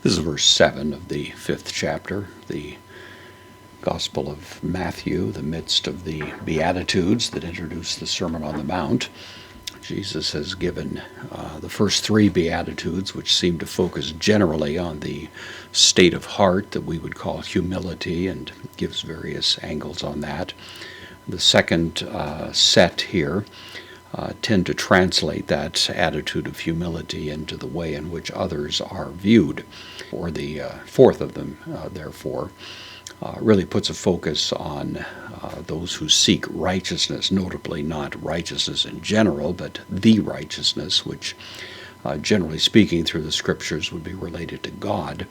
This is verse 7 of the 5th chapter, the Gospel of Matthew, the midst of the Beatitudes that introduce the Sermon on the Mount. Jesus has given the first three Beatitudes, which seem to focus generally on the state of heart that we would call humility, and gives various angles on that. The second set here tend to translate that attitude of humility into the way in which others are viewed. Or the fourth of them, therefore, really puts a focus on those who seek righteousness, notably not righteousness in general, but the righteousness, which generally speaking through the scriptures would be related to God.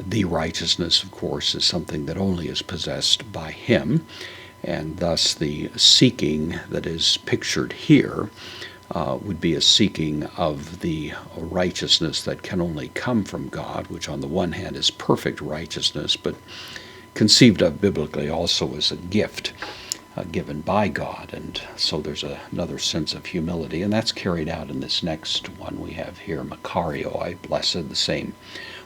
The righteousness, of course, is something that only is possessed by Him, and thus the seeking that is pictured here would be a seeking of the righteousness that can only come from God, which on the one hand is perfect righteousness, but conceived of biblically also as a gift given by God. And so there's another sense of humility, and that's carried out in this next one we have here, makarioi, blessed, the same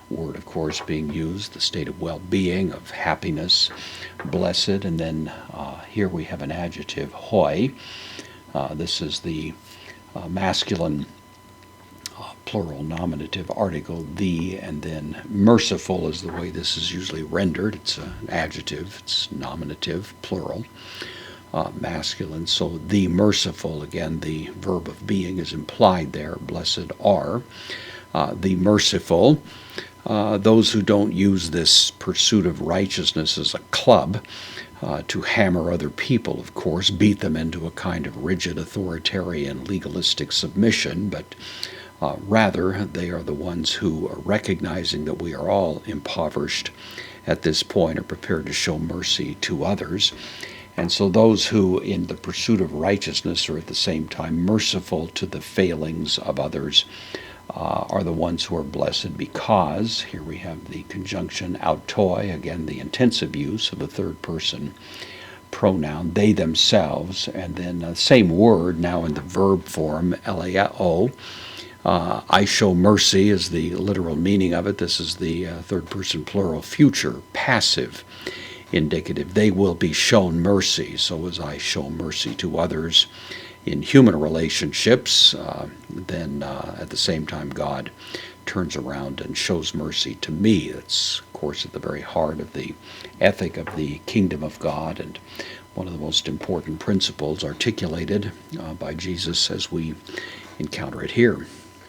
word, of course, being used, the state of well-being, of happiness, blessed. And then here we have an adjective, hoi. This is the masculine plural nominative article, the, and then merciful is the way this is usually rendered. It's an adjective, it's nominative, plural, masculine. So the merciful, again, the verb of being is implied there. Blessed are the merciful. Those who don't use this pursuit of righteousness as a club to hammer other people, of course, beat them into a kind of rigid authoritarian legalistic submission, but rather, they are the ones who, recognizing that we are all impoverished at this point, are prepared to show mercy to others. And so those who, in the pursuit of righteousness, are at the same time merciful to the failings of others, are the ones who are blessed, because, here we have the conjunction autoi, again the intensive use of a third person pronoun, they themselves, and then the same word now in the verb form, eleo. I show mercy is the literal meaning of it. This is the third person plural future, passive indicative. They will be shown mercy. So as I show mercy to others in human relationships, then at the same time God turns around and shows mercy to me. That's, of course, at the very heart of the ethic of the kingdom of God, and one of the most important principles articulated by Jesus as we encounter it here.